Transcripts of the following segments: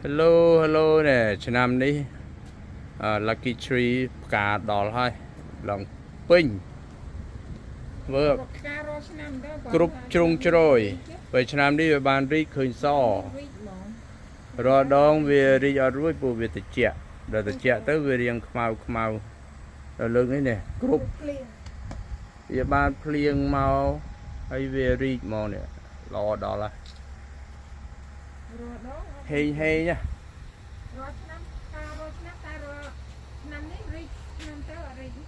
Hello hello nèឆ្នាំនេះ Lucky Tree ផ្កាដល់ហើយឡើងពេញមើលគ្រប់ជ្រុងជ្រោយពេលឆ្នាំនេះវាបានរីកឃើញសរាល់ដងវារីកអត់រួចព្រោះវាត្រជាក់ដល់ត្រជាក់ទៅវារាងខ្មៅដល់លើកនេះនេះគ្រប់វាបានភ្លៀងមកហើយវារីកមកនេះល្អដល់ហើយហេងណា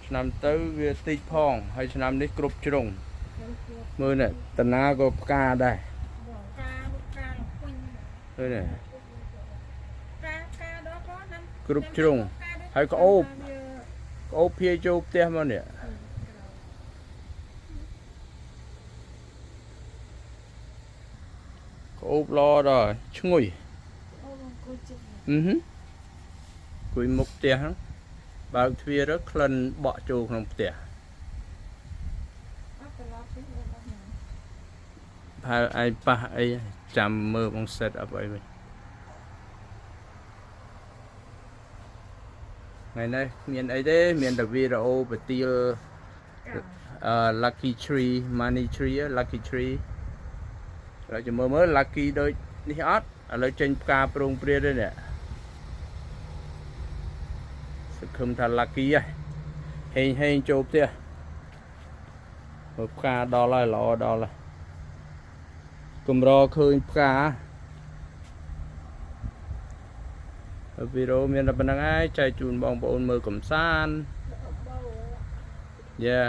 ឆ្នាំទៅវាតិចផងហើយឆ្នាំនេះគ្រប់ជ្រុងមើលនេះតាណាក៏ផ្កាដែរឃើញទេគ្រប់ជ្រុងហើយក្អូបភាចូលផ្ទះមកនេះក្អូបល្អដល់ឈ្ងុយគួយមុខផ្ទះហ្នឹងបើកទ្វារទៅក្លិនបក់ចូលក្នុងផ្ទះហើយឯងប៉ះអីចាំមើលបងសេតអប់អីវិញថ្ងៃនេះមានអីទេមានតែវីដេអូបទាលLucky Tree Money Tree Lucky Tree เราจะមើល Lucky ដូចនេះអត់ឥឡូវចេញផ្កាប្រងព្រាទេនេះសង្ឃឹមថា Lucky ហេងចូលផ្ទះមើលផ្កាដល់ហើយល្អដល់ហើយកម្រឃើញផ្កាវីដេអូមានតែប៉ុណ្្នឹងឯងចែកជូនបងប្អូនមើលកំសាន្តយ៉ា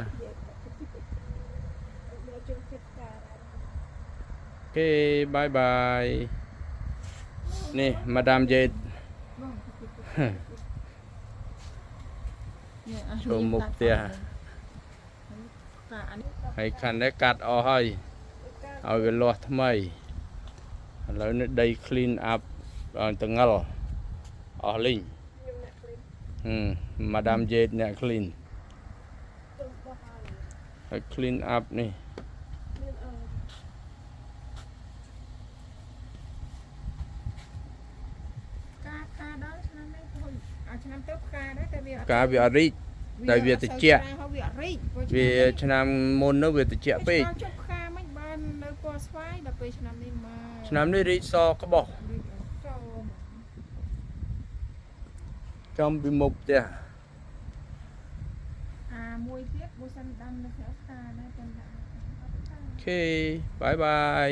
អូខេបាយបាយនេះម៉ាដាមយេតចូលមុខផ្ទះហើយខាងនេះកាត់អស់ហើយឲ្យវាលាស់ថ្មីឥឡូវនេះដី clean up ដល់តងល់អស់លីងម៉ាដាមយេតអ្នក clean ហើយ clean up នេះឆ្នាំទៅផ្កាដែរតែវាអត់រីកតែវាត្រជាក់វាឆ្នាំមុននោះវាត្រជាក់ពេកផ្កាមិនបាននៅពណ៌ស្វាយដល់ពេលឆ្នាំនេះមកឆ្នាំនេះរីកសក្បោះចំពីមុខផ្ទះមួយទៀតមួយសិនដាំនៅផ្ទះដែរអូខេបាយបាយ